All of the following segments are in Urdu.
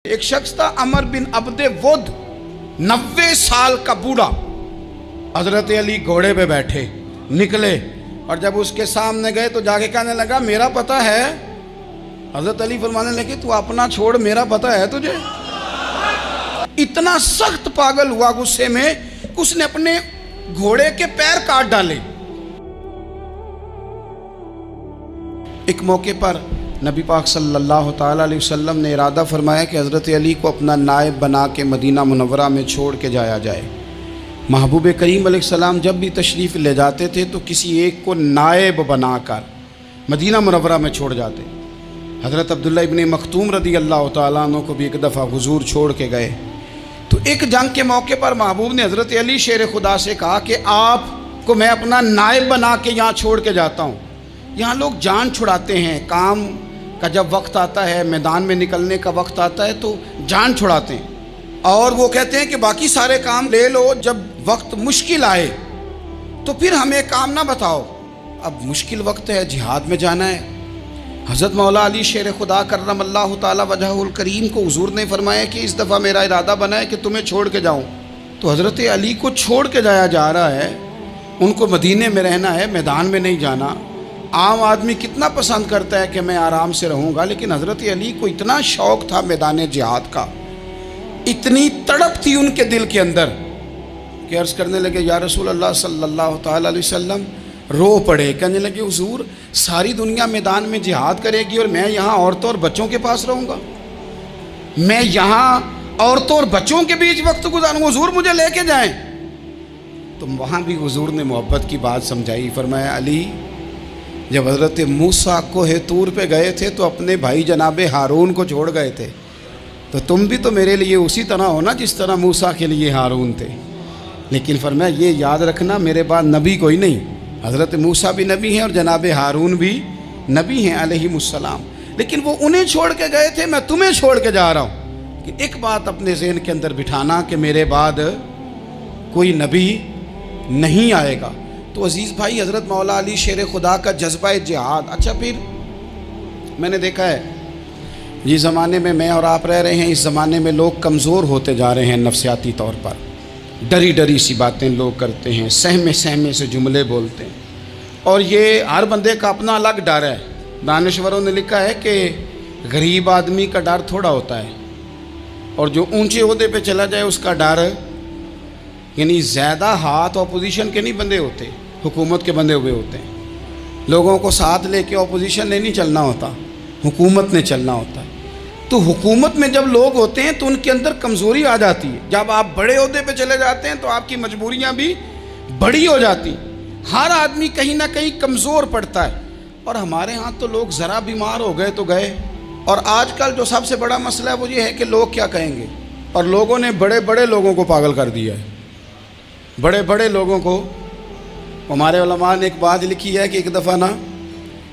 ایک شخص تھا عمر بن عبد ود، 90 سال کا بوڑھا، حضرت علی گھوڑے پہ بیٹھے نکلے اور جب اس کے سامنے گئے تو جا کے کہنے لگا میرا پتہ ہے؟ حضرت علی فرمانے لگے تو اپنا چھوڑ، میرا پتہ ہے تجھے؟ اتنا سخت پاگل ہوا غصے میں، اس نے اپنے گھوڑے کے پیر کاٹ ڈالے۔ ایک موقع پر نبی پاک صلی اللہ تعالیٰ علیہ وسلم نے ارادہ فرمایا کہ حضرت علی کو اپنا نائب بنا کے مدینہ منورہ میں چھوڑ کے جایا جائے۔ محبوب کریم علیہ السلام جب بھی تشریف لے جاتے تھے تو کسی ایک کو نائب بنا کر مدینہ منورہ میں چھوڑ جاتے۔ حضرت عبداللہ ابن مختوم رضی اللہ تعالیٰ عنہ کو بھی ایک دفعہ حضور چھوڑ کے گئے تو ایک جنگ کے موقع پر محبوب نے حضرت علی شیر خدا سے کہا کہ آپ کو میں اپنا نائب بنا کے یہاں چھوڑ کے جاتا ہوں۔ یہاں لوگ جان چھڑاتے ہیں، کام کا جب وقت آتا ہے، میدان میں نکلنے کا وقت آتا ہے تو جان چھڑاتے ہیں، اور وہ کہتے ہیں کہ باقی سارے کام لے لو، جب وقت مشکل آئے تو پھر ہمیں کام نہ بتاؤ۔ اب مشکل وقت ہے، جہاد میں جانا ہے۔ حضرت مولا علی شیر خدا کرم اللہ تعالی وجہہ الکریم کو حضور نے فرمایا کہ اس دفعہ میرا ارادہ بنا ہے کہ تمہیں چھوڑ کے جاؤں۔ تو حضرت علی کو چھوڑ کے جایا جا رہا ہے، ان کو مدینے میں رہنا ہے، میدان میں نہیں جانا۔ عام آدمی کتنا پسند کرتا ہے کہ میں آرام سے رہوں گا، لیکن حضرت علی کو اتنا شوق تھا میدان جہاد کا، اتنی تڑپ تھی ان کے دل کے اندر کہ عرض کرنے لگے یا رسول اللہ صلی اللہ تعالیٰ علیہ وسلم، رو پڑے، کہنے لگے حضور ساری دنیا میدان میں جہاد کرے گی اور میں یہاں عورتوں اور بچوں کے پاس رہوں گا، میں یہاں عورتوں اور بچوں کے بیچ وقت گزاروں، حضور مجھے لے کے جائیں۔ تو وہاں بھی حضور نے محبت کی بات سمجھائی، فرمایا علی جب حضرت موسیٰ کوہ طور پہ گئے تھے تو اپنے بھائی جناب ہارون کو چھوڑ گئے تھے، تو تم بھی تو میرے لیے اسی طرح ہو نا جس طرح موسیٰ کے لیے ہارون تھے۔ لیکن فرمایا یہ یاد رکھنا میرے بعد نبی کوئی نہیں، حضرت موسیٰ بھی نبی ہیں اور جناب ہارون بھی نبی ہیں علیہم السلام، لیکن وہ انہیں چھوڑ کے گئے تھے، میں تمہیں چھوڑ کے جا رہا ہوں۔ کہ ایک بات اپنے ذہن کے اندر بٹھانا کہ میرے بعد کوئی نبی نہیں آئے گا۔ تو عزیز بھائی، حضرت مولا علی شیر خدا کا جذبہ جہاد۔ اچھا پھر میں نے دیکھا ہے جس زمانے میں میں اور آپ رہ رہے ہیں، اس زمانے میں لوگ کمزور ہوتے جا رہے ہیں نفسیاتی طور پر، ڈری ڈری سی باتیں لوگ کرتے ہیں، سہمے سہمے سے جملے بولتے ہیں، اور یہ ہر بندے کا اپنا الگ ڈر ہے۔ دانشوروں نے لکھا ہے کہ غریب آدمی کا ڈر تھوڑا ہوتا ہے اور جو اونچے عہدے پہ چلا جائے اس کا ڈر، یعنی زیادہ ہاتھ اپوزیشن کے نہیں بندے ہوتے، حکومت کے بندے ہوئے ہوتے ہیں۔ لوگوں کو ساتھ لے کے اپوزیشن نے نہیں چلنا ہوتا، حکومت نے چلنا ہوتا ہے۔ تو حکومت میں جب لوگ ہوتے ہیں تو ان کے اندر کمزوری آ جاتی ہے، جب آپ بڑے عہدے پہ چلے جاتے ہیں تو آپ کی مجبوریاں بھی بڑی ہو جاتی ہیں، ہر آدمی کہیں نہ کہیں کمزور پڑتا ہے۔ اور ہمارے ہاں تو لوگ ذرا بیمار ہو گئے تو گئے، اور آج کل جو سب سے بڑا مسئلہ ہے وہ یہ ہے کہ لوگ کیا کہیں گے، اور لوگوں نے بڑے بڑے لوگوں کو پاگل کر دیا ہے، بڑے بڑے لوگوں کو۔ ہمارے علماء نے ایک بات لکھی ہے کہ ایک دفعہ نا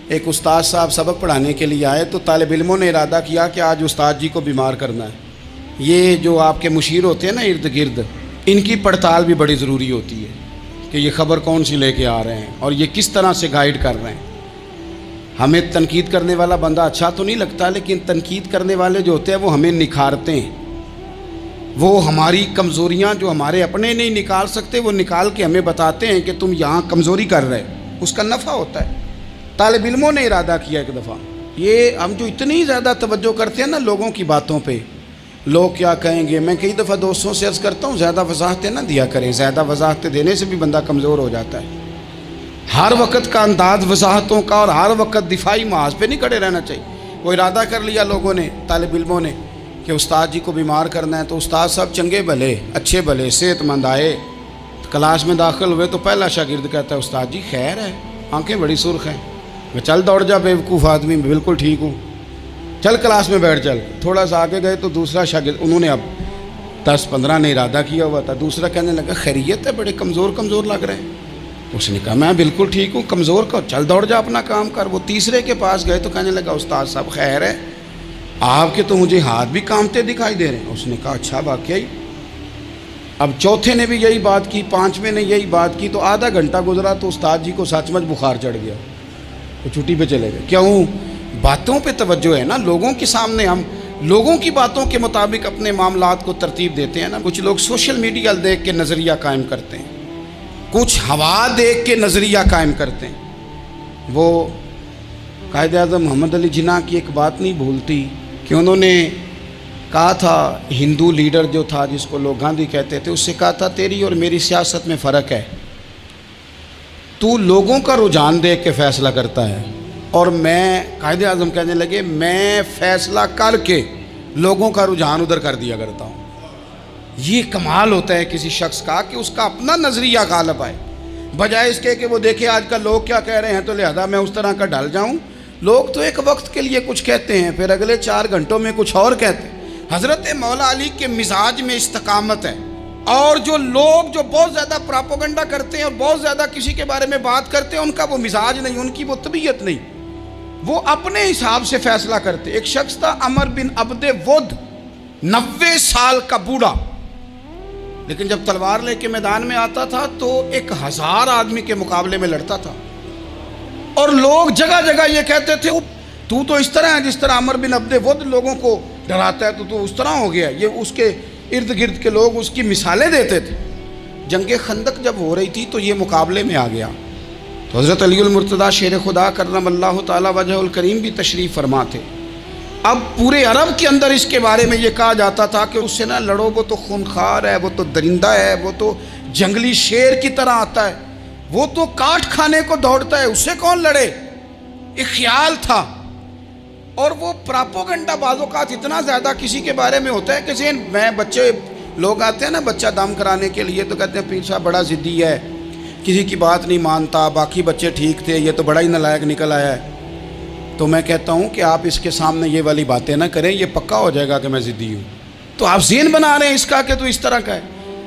ایک استاد صاحب سبق پڑھانے کے لیے آئے تو طالب علموں نے ارادہ کیا کہ آج استاد جی کو بیمار کرنا ہے۔ یہ جو آپ کے مشیر ہوتے ہیں نا ارد گرد، ان کی پڑتال بھی بڑی ضروری ہوتی ہے کہ یہ خبر کون سی لے کے آ رہے ہیں اور یہ کس طرح سے گائیڈ کر رہے ہیں۔ ہمیں تنقید کرنے والا بندہ اچھا تو نہیں لگتا، لیکن تنقید کرنے والے جو ہوتے ہیں وہ ہمیں نکھارتے ہیں، وہ ہماری کمزوریاں جو ہمارے اپنے نہیں نکال سکتے وہ نکال کے ہمیں بتاتے ہیں کہ تم یہاں کمزوری کر رہے، اس کا نفع ہوتا ہے۔ طالب علموں نے ارادہ کیا ایک دفعہ، یہ ہم جو اتنی زیادہ توجہ کرتے ہیں نا لوگوں کی باتوں پہ، لوگ کیا کہیں گے، میں کئی دفعہ دوستوں سے عرض کرتا ہوں زیادہ وضاحتیں نہ دیا کریں، زیادہ وضاحتیں دینے سے بھی بندہ کمزور ہو جاتا ہے۔ ہر وقت کا انداز وضاحتوں کا اور ہر وقت دفاعی محاذ پہ نہیں کھڑے رہنا چاہیے۔ وہ ارادہ کر لیا لوگوں نے، طالب علموں نے، کہ استاد جی کو بیمار کرنا ہے، تو استاد صاحب چنگے بھلے اچھے بھلے صحت مند آئے، کلاس میں داخل ہوئے تو پہلا شاگرد کہتا ہے استاد جی خیر ہے، آنکھیں بڑی سرخ ہیں۔ میں چل دوڑ جا بیوقوف آدمی، میں بالکل ٹھیک ہوں، چل کلاس میں بیٹھ چل۔ تھوڑا سا آگے گئے تو دوسرا شاگرد، انہوں نے اب 10-15 نے ارادہ کیا ہوا تھا، دوسرا کہنے لگا خیریت ہے، بڑے کمزور کمزور لگ رہے ہیں۔ اس نے کہا میں بالکل ٹھیک ہوں، کمزور کا چل دوڑ جا اپنا کام کر۔ وہ تیسرے کے پاس گئے تو کہنے لگا استاد صاحب خیر ہے، آپ کے تو مجھے ہاتھ بھی کامتے دکھائی دے رہے ہیں۔ اس نے کہا اچھا واقعی۔ اب چوتھے نے بھی یہی بات کی، پانچویں نے یہی بات کی، تو آدھا گھنٹہ گزرا تو استاد جی کو سچ مچ بخار چڑھ گیا، وہ چھٹی پہ چلے گئے۔ کیوں؟ باتوں پہ توجہ ہے نا، لوگوں کے سامنے ہم لوگوں کی باتوں کے مطابق اپنے معاملات کو ترتیب دیتے ہیں نا. کچھ لوگ سوشل میڈیا دیکھ کے نظریہ قائم کرتے ہیں, کچھ ہوا دیکھ کے نظریہ قائم کرتے ہیں. وہ قائد اعظم محمد علی جناح کی ایک بات نہیں بھولتی کہ انہوں نے کہا تھا, ہندو لیڈر جو تھا جس کو لوگ گاندھی کہتے تھے, اس سے کہا تھا تیری اور میری سیاست میں فرق ہے, تو لوگوں کا رجحان دیکھ کے فیصلہ کرتا ہے اور میں, قائد اعظم کہنے لگے, میں فیصلہ کر کے لوگوں کا رجحان ادھر کر دیا کرتا ہوں. یہ کمال ہوتا ہے کسی شخص کا کہ اس کا اپنا نظریہ غالب آئے, بجائے اس کے کہ وہ دیکھے آج کل لوگ کیا کہہ رہے ہیں تو لہذا میں اس طرح کا ڈال جاؤں. لوگ تو ایک وقت کے لیے کچھ کہتے ہیں, پھر اگلے 4 گھنٹوں میں کچھ اور کہتے ہیں. حضرت مولا علی کے مزاج میں استقامت ہے, اور جو لوگ جو بہت زیادہ پراپوگنڈا کرتے ہیں اور بہت زیادہ کسی کے بارے میں بات کرتے ہیں, ان کا وہ مزاج نہیں, ان کی وہ طبیعت نہیں, وہ اپنے حساب سے فیصلہ کرتے. ایک شخص تھا عمر بن عبد ود, 90 سال کا بوڑھا, لیکن جب تلوار لے کے میدان میں آتا تھا تو 1000 آدمی کے مقابلے میں لڑتا تھا, اور لوگ جگہ جگہ یہ کہتے تھے تو اس طرح ہے جس طرح عمر بن عبد ود لوگوں کو ڈراتا ہے, تو اس طرح ہو گیا. یہ اس کے ارد گرد کے لوگ اس کی مثالیں دیتے تھے. جنگ خندق جب ہو رہی تھی تو یہ مقابلے میں آ گیا, تو حضرت علی المرتضیٰ شیر خدا کرم اللہ تعالی وجہ الکریم بھی تشریف فرما تھے. اب پورے عرب کے اندر اس کے بارے میں یہ کہا جاتا تھا کہ اس سے نہ لڑو, وہ تو خونخوار ہے, وہ تو درندہ ہے, وہ تو جنگلی شیر کی طرح آتا ہے, وہ تو کاٹ کھانے کو دوڑتا ہے, اس سے کون لڑے. ایک خیال تھا, اور وہ پراپوگنڈا بعض اوقات اتنا زیادہ کسی کے بارے میں ہوتا ہے کہ ذہن میں, بچے لوگ آتے ہیں نا بچہ دم کرانے کے لیے, تو کہتے ہیں پیر صاحب بڑا ضدی ہے, کسی کی بات نہیں مانتا, باقی بچے ٹھیک تھے, یہ تو بڑا ہی نالائق نکل آیا ہے. تو میں کہتا ہوں کہ آپ اس کے سامنے یہ والی باتیں نہ کریں, یہ پکا ہو جائے گا کہ میں ضدی ہوں. تو آپ ذہن بنا رہے ہیں اس کا کہ تو اس طرح کا ہے.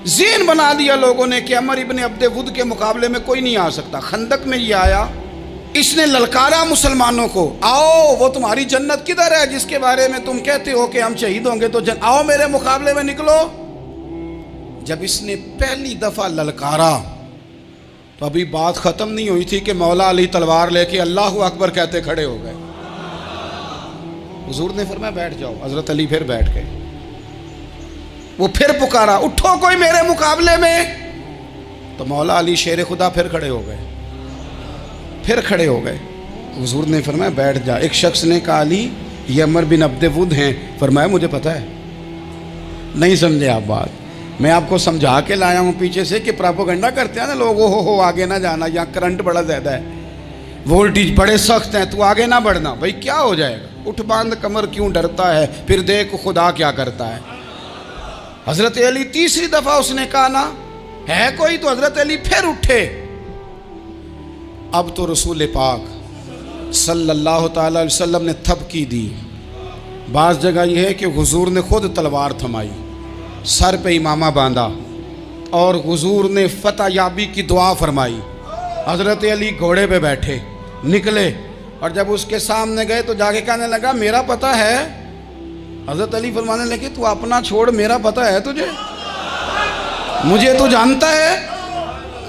ذہن بنا دیا لوگوں نے کہ عمر ابن عبد ود کے مقابلے میں کوئی نہیں آ سکتا. خندق میں یہ آیا, اس نے للکارا مسلمانوں کو, آؤ وہ تمہاری جنت کدھر ہے جس کے بارے میں تم کہتے ہو کہ ہم شہید ہوں گے, تو آؤ میرے مقابلے میں نکلو. جب اس نے پہلی دفعہ للکارا تو ابھی بات ختم نہیں ہوئی تھی کہ مولا علی تلوار لے کے اللہ اکبر کہتے کھڑے ہو گئے. حضور نے فرمایا بیٹھ جاؤ, حضرت علی پھر بیٹھ گئے. وہ پھر پکارا, اٹھو کوئی میرے مقابلے میں, تو مولا علی شیر خدا پھر کھڑے ہو گئے, پھر کھڑے ہو گئے. حضور نے فرمایا بیٹھ جا. ایک شخص نے کہا علی یہ عمر بن عبد ود ہیں. فرمایا مجھے پتہ ہے. نہیں سمجھے آپ بات, میں آپ کو سمجھا کے لایا ہوں پیچھے سے کہ پراپوگنڈا کرتے ہیں نا لوگ, ہو آگے نہ جانا, یہاں کرنٹ بڑا زیادہ ہے, وولٹیج بڑے سخت ہیں, تو آگے نہ بڑھنا. بھائی کیا ہو جائے گا, اٹھ باندھ کمر کیوں ڈرتا ہے, پھر دیکھ خدا کیا کرتا ہے. حضرت علی تیسری دفعہ اس نے کہا نا ہے کوئی, تو حضرت علی پھر اٹھے. اب تو رسول پاک صلی اللہ تعالی علیہ وسلم نے تھپکی دی. بعض جگہ یہ ہے کہ حضور نے خود تلوار تھمائی, سر پہ امامہ باندھا, اور حضور نے فتح یابی کی دعا فرمائی. حضرت علی گھوڑے پہ بیٹھے نکلے, اور جب اس کے سامنے گئے تو جا کے کہنے لگا میرا پتہ ہے. حضرت علی فرمانے لگے تو اپنا چھوڑ, میرا پتہ ہے تجھے, مجھے تو جانتا ہے.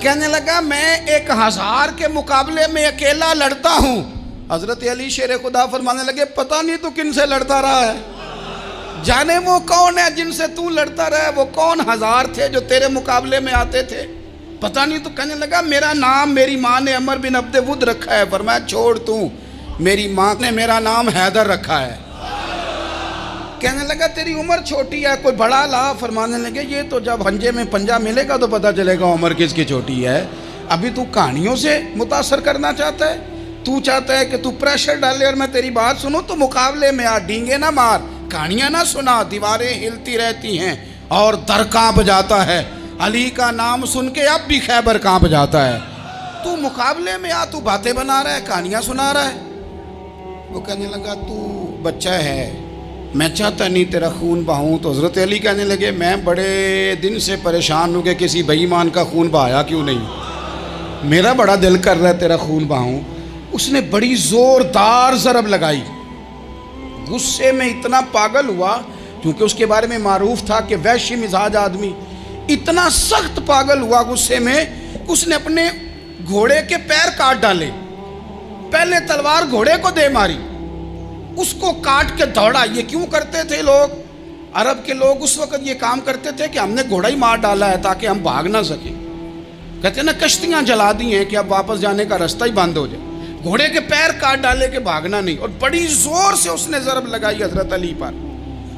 کہنے لگا میں 1000 کے مقابلے میں اکیلا لڑتا ہوں. حضرت علی شیر خدا فرمانے لگے پتہ نہیں تو کن سے لڑتا رہا ہے, جانے وہ کون ہے جن سے تو لڑتا رہا ہے, وہ کون 1000 تھے جو تیرے مقابلے میں آتے تھے, پتہ نہیں. تو کہنے لگا میرا نام میری ماں نے عمر بن عبد ود رکھا ہے. فرمایا چھوڑ تو, میری ماں نے میرا نام حیدر رکھا ہے. کہنے لگا تیری عمر چھوٹی ہے, کوئی بڑا لا. فرمانے لگے یہ تو جب ہنجے میں پنجہ ملے گا تو پتہ چلے گا عمر کس کی چھوٹی ہے. ابھی تو کہانیوں سے متاثر کرنا چاہتا ہے, تو چاہتا ہے کہ تو پریشر ڈالے اور میں تیری بات سنوں, تو مقابلے میں آ, ڈینگے نہ مار, کہانیاں نہ سنا, دیواریں ہلتی رہتی ہیں اور در کانپ جاتا ہے. علی کا نام سن کے اب بھی خیبر کانپ جاتا ہے. تو مقابلے میں آ, تو باتیں بنا رہا ہے, کہانیاں سنا رہا ہے. وہ کہنے لگا تو بچہ ہے, میں چاہتا نہیں تیرا خون بہاؤں. تو حضرت علی کہنے لگے میں بڑے دن سے پریشان ہوں کہ کسی بے ایمان کا خون بہایا کیوں نہیں, میرا بڑا دل کر رہا ہے تیرا خون بہاؤں. اس نے بڑی زوردار ضرب لگائی, غصے میں اتنا پاگل ہوا, کیونکہ اس کے بارے میں معروف تھا کہ وحشی مزاج آدمی, اتنا سخت پاگل ہوا غصے میں, اس نے اپنے گھوڑے کے پیر کاٹ ڈالے. پہلے تلوار گھوڑے کو دے ماری, اس کو کاٹ کے دوڑا. یہ کیوں کرتے تھے لوگ؟ عرب کے لوگ اس وقت یہ کام کرتے تھے کہ ہم نے گھوڑا ہی مار ڈالا ہے تاکہ ہم بھاگ نہ سکیں. کہتے ہیں نا کشتیاں جلا دی ہیں کہ اب واپس جانے کا راستہ ہی بند ہو جائے. گھوڑے کے پیر کاٹ ڈالے کہ بھاگنا نہیں. اور بڑی زور سے اس نے ضرب لگائی حضرت علی پر.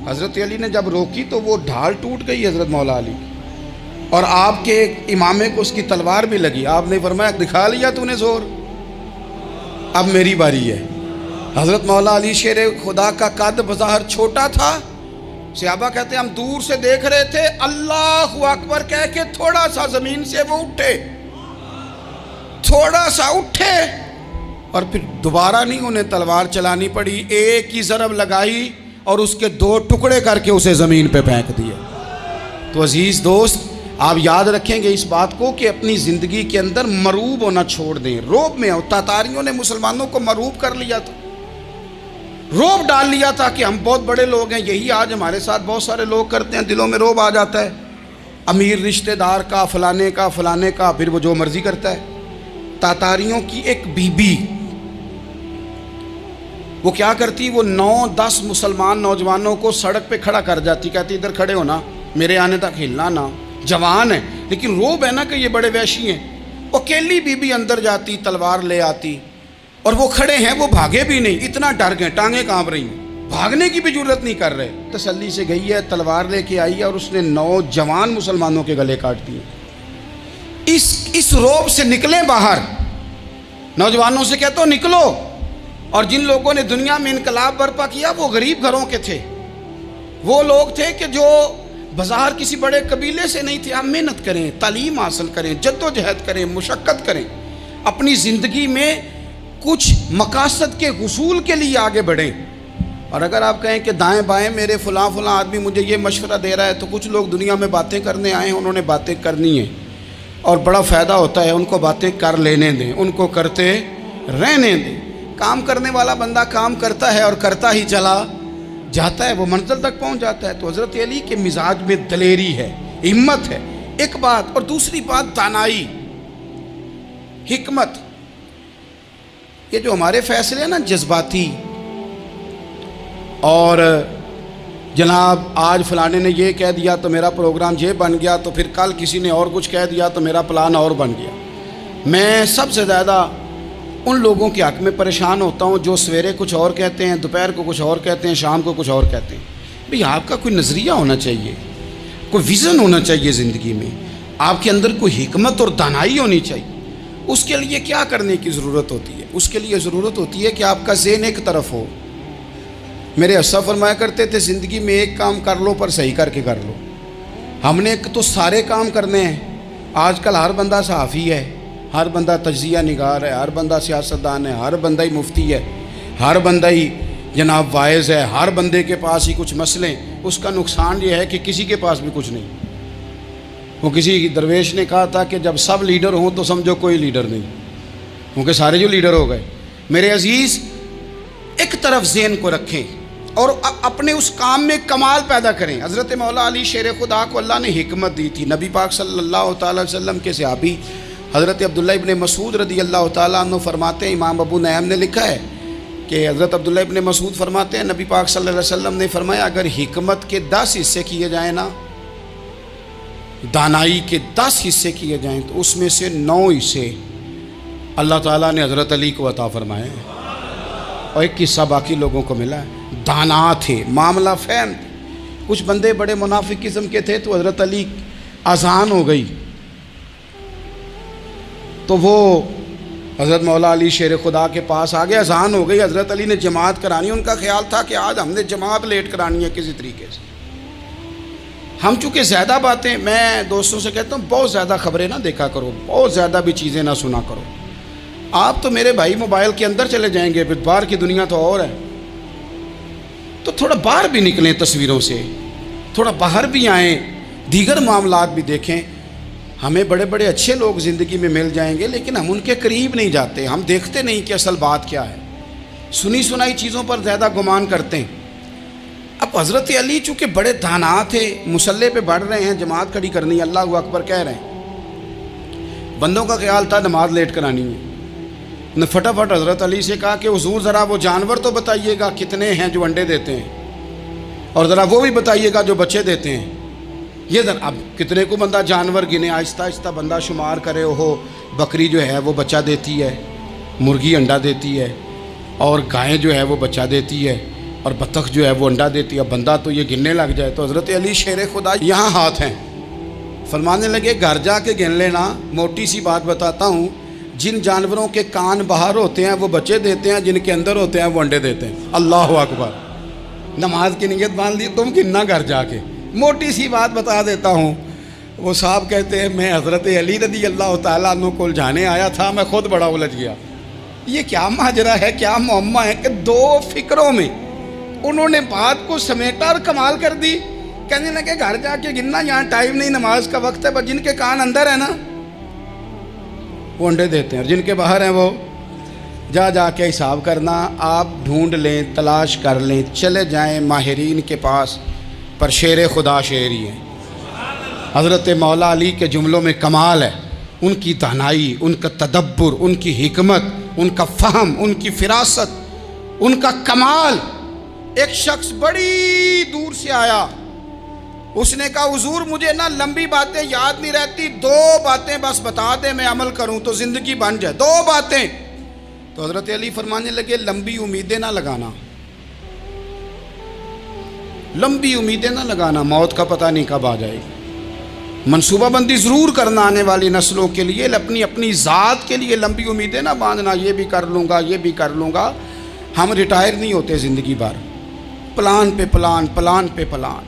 حضرت علی نے جب روکی تو وہ ڈھال ٹوٹ گئی حضرت مولا علی کی، اور آپ کے امامے کو اس کی تلوار بھی لگی. آپ نے فرمایا دکھا لیا تو نے زور، اب میری باری ہے. حضرت مولا علی شیر خدا کا قد بظاہر چھوٹا تھا. صحابہ کہتے ہیں ہم دور سے دیکھ رہے تھے، اللہ اکبر کہہ کے تھوڑا سا زمین سے وہ اٹھے، تھوڑا سا اٹھے، اور پھر دوبارہ نہیں انہیں تلوار چلانی پڑی. ایک ہی ضرب لگائی اور اس کے 2 ٹکڑے کر کے اسے زمین پہ پھینک دیے. تو عزیز دوست، آپ یاد رکھیں گے اس بات کو کہ اپنی زندگی کے اندر مروب ہونا چھوڑ دیں. روب میں تاتاریوں نے مسلمانوں کو مروب کر لیا تھا، روب ڈال لیا تھا کہ ہم بہت بڑے لوگ ہیں. یہی آج ہمارے ساتھ بہت سارے لوگ کرتے ہیں. دلوں میں روب آ جاتا ہے، امیر رشتہ دار کا، فلانے کا، پھر وہ جو مرضی کرتا ہے. تاتاریوں کی ایک بی بی وہ کیا کرتی، وہ 9-10 مسلمان نوجوانوں کو سڑک پہ کھڑا کر جاتی. کہتی ادھر کھڑے ہونا، میرے آنے تک ہلنا نہ. جوان ہے لیکن روب ہے نا کہ یہ بڑے وحشی ہیں. اکیلی بی بی اندر جاتی، تلوار لے آتی، اور وہ کھڑے ہیں، وہ بھاگے بھی نہیں، اتنا ڈر گئے، ٹانگیں کانپ رہی ہیں، بھاگنے کی بھی جرت نہیں کر رہے. تسلی سے گئی ہے، تلوار لے کے آئی ہے، اور اس نے 9 جوان مسلمانوں کے گلے کاٹ دیے. اس روب سے نکلیں باہر. نوجوانوں سے کہتا ہوں نکلو. اور جن لوگوں نے دنیا میں انقلاب برپا کیا وہ غریب گھروں کے تھے. وہ لوگ تھے کہ جو بظاہر کسی بڑے قبیلے سے نہیں تھے. ہم محنت کریں، تعلیم حاصل کریں، جد و جہد کریں، مشقت کریں، اپنی زندگی میں کچھ مقاصد کے حصول کے لیے آگے بڑھیں. اور اگر آپ کہیں کہ دائیں بائیں میرے فلاں آدمی مجھے یہ مشورہ دے رہا ہے، تو کچھ لوگ دنیا میں باتیں کرنے آئے ہیں، انہوں نے باتیں کرنی ہیں اور بڑا فائدہ ہوتا ہے. ان کو باتیں کر لینے دیں، ان کو کرتے رہنے دیں. کام کرنے والا بندہ کام کرتا ہے اور کرتا ہی چلا جاتا ہے، وہ منزل تک پہنچ جاتا ہے. تو حضرت علی کے مزاج میں دلیری ہے، ہمت ہے، ایک بات. اور دوسری بات دانائی، حکمت. یہ جو ہمارے فیصلے ہیں نا جذباتی، اور جناب آج فلانے نے یہ کہہ دیا تو میرا پروگرام یہ بن گیا، تو پھر کل کسی نے اور کچھ کہہ دیا تو میرا پلان اور بن گیا. میں سب سے زیادہ ان لوگوں کے حق میں پریشان ہوتا ہوں جو سویرے کچھ اور کہتے ہیں، دوپہر کو کچھ اور کہتے ہیں، شام کو کچھ اور کہتے ہیں. بھئی آپ کا کوئی نظریہ ہونا چاہیے، کوئی ویژن ہونا چاہیے زندگی میں، آپ کے اندر کوئی حکمت اور دانائی ہونی چاہیے. اس کے لیے کیا کرنے کی ضرورت ہوتی ہے؟ اس کے لیے ضرورت ہوتی ہے کہ آپ کا ذہن ایک طرف ہو. میرے اسا فرمایا کرتے تھے زندگی میں ایک کام کر لو پر صحیح کر کے کر لو. ہم نے تو سارے کام کرنے ہیں. آج کل ہر بندہ صحافی ہے، ہر بندہ تجزیہ نگار ہے، ہر بندہ سیاستدان ہے، ہر بندہ ہی مفتی ہے، ہر بندہ ہی جناب واعظ ہے، ہر بندے کے پاس ہی کچھ مسئلے. اس کا نقصان یہ ہے کہ کسی کے پاس بھی کچھ نہیں. وہ کسی درویش نے کہا تھا کہ جب سب لیڈر ہوں تو سمجھو کوئی لیڈر نہیں، کیونکہ سارے جو لیڈر ہو گئے. میرے عزیز، ایک طرف ذہن کو رکھیں اور اپنے اس کام میں کمال پیدا کریں. حضرت مولا علی شیر خدا کو اللہ نے حکمت دی تھی. نبی پاک صلی اللہ تعالی وسلم کے صحابی حضرت عبداللہ ابن مسعود رضی اللہ تعالیٰ عنہ فرماتے ہیں، امام ابو نعیم نے لکھا ہے کہ حضرت عبداللہ ابن مسعود فرماتے ہیں نبی پاک صلی اللہ علیہ وسلم نے فرمایا اگر حکمت کے 10 حصے کیے جائیں نا، دانائی کے 10 حصے کیے جائیں، تو اس میں سے 9 حصے اللہ تعالیٰ نے حضرت علی کو عطا فرمائے ہیں، اور ایک حصہ باقی لوگوں کو ملا ہے. دانا تھے، معاملہ فہم تھے. کچھ بندے بڑے منافق قسم کے تھے، تو حضرت علی اذان ہو گئی تو وہ حضرت مولا علی شیر خدا کے پاس آ گئے. اذان ہو گئی، حضرت علی نے جماعت کرانی. ان کا خیال تھا کہ آج ہم نے جماعت لیٹ کرانی ہے کسی طریقے سے. ہم چونکہ زیادہ باتیں، میں دوستوں سے کہتا ہوں بہت زیادہ خبریں نہ دیکھا کرو، بہت زیادہ بھی چیزیں نہ سنا کرو. آپ تو میرے بھائی موبائل کے اندر چلے جائیں گے، پھر باہر کی دنیا تو اور ہے. تو تھوڑا باہر بھی نکلیں تصویروں سے، تھوڑا باہر بھی آئیں، دیگر معاملات بھی دیکھیں. ہمیں بڑے بڑے اچھے لوگ زندگی میں مل جائیں گے، لیکن ہم ان کے قریب نہیں جاتے. ہم دیکھتے نہیں کہ اصل بات کیا ہے، سنی سنائی چیزوں پر زیادہ گمان کرتے ہیں. اب حضرت علی چونکہ بڑے دانا تھے، مصلے پہ بڑھ رہے ہیں، جماعت کھڑی کرنی ہے، اللہ اکبر کہہ رہے ہیں. بندوں کا خیال تھا نماز لیٹ کرانی ہے. نے فٹافٹ حضرت علی سے کہا کہ حضور ذرا وہ جانور تو بتائیے گا کتنے ہیں جو انڈے دیتے ہیں، اور ذرا وہ بھی بتائیے گا جو بچے دیتے ہیں۔ یہ ذرا اب کتنے کو بندہ جانور گنے، آہستہ آہستہ بندہ شمار کرے، ہو بکری جو ہے وہ بچہ دیتی ہے، مرغی انڈا دیتی ہے، اور گائیں جو ہے وہ بچہ دیتی ہے، اور بطخ جو ہے وہ انڈا دیتی ہے۔ بندہ تو یہ گننے لگ جائے تو حضرت علی شیر خدا یہاں ہاتھ ہیں، فرمانے لگے گھر جا کے گن لینا، موٹی سی بات بتاتا ہوں، جن جانوروں کے کان باہر ہوتے ہیں وہ بچے دیتے ہیں، جن کے اندر ہوتے ہیں وہ انڈے دیتے ہیں۔ اللہ اکبر، نماز کی نیت باندھ لی، تم گننا گھر جا کے۔ موٹی سی بات بتا دیتا ہوں، وہ صاحب کہتے ہیں میں حضرت علی رضی اللہ تعالیٰ عنہ کو الجھانے آیا تھا، میں خود بڑا الجھ گیا۔ یہ کیا ماجرا ہے، کیا معمہ ہے کہ دو فکروں میں انہوں نے بات کو سمیٹا اور کمال کر دی۔ کہنے لگے گھر جا کے گننا، یہاں ٹائم نہیں، نماز کا وقت ہے، پر جن کے کان اندر ہے نا وہ انڈے دیتے ہیں، اور جن کے باہر ہیں وہ جا کے حساب کرنا۔ آپ ڈھونڈ لیں، تلاش کر لیں، چلے جائیں ماہرین کے پاس، پر شیر خدا شیر ہی ہے۔ حضرت مولا علی کے جملوں میں کمال ہے، ان کی دانائی، ان کا تدبر، ان کی حکمت، ان کا فہم، ان کی فراست، ان کا کمال۔ ایک شخص بڑی دور سے آیا، اس نے کہا حضور مجھے نا لمبی باتیں یاد نہیں رہتی، 2 باتیں بس بتا دیں میں عمل کروں تو زندگی بن جائے، 2 باتیں۔ تو حضرت علی فرمانے لگے لمبی امیدیں نہ لگانا، لمبی امیدیں نہ لگانا، موت کا پتہ نہیں کب آ جائے گی۔ منصوبہ بندی ضرور کرنا آنے والی نسلوں کے لیے، اپنی ذات کے لیے لمبی امیدیں نہ باندھنا، یہ بھی کر لوں گا، یہ بھی کر لوں گا۔ ہم ریٹائر نہیں ہوتے زندگی بھر، پلان پہ پلان، پلان پہ پلان۔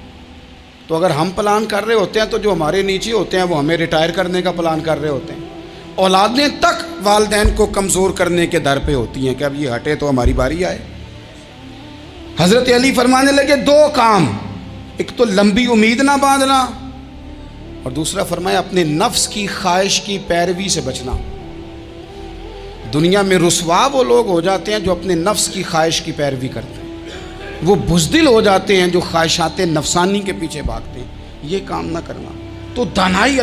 تو اگر ہم پلان کر رہے ہوتے ہیں تو جو ہمارے نیچے ہوتے ہیں وہ ہمیں ریٹائر کرنے کا پلان کر رہے ہوتے ہیں۔ اولادیں تک والدین کو کمزور کرنے کے در پہ ہوتی ہیں کہ اب یہ ہٹے تو ہماری باری آئے۔ حضرت علی فرمانے لگے 2 کام، ایک تو لمبی امید نہ باندھنا، اور دوسرا فرمایا اپنے نفس کی خواہش کی پیروی سے بچنا۔ دنیا میں رسوا وہ لوگ ہو جاتے ہیں جو اپنے نفس کی خواہش کی پیروی کرتے ہیں، وہ بزدل ہو جاتے ہیں جو خواہشات نفسانی کے پیچھے بھاگتے ہیں۔ یہ کام نہ کرنا۔ تو دانائی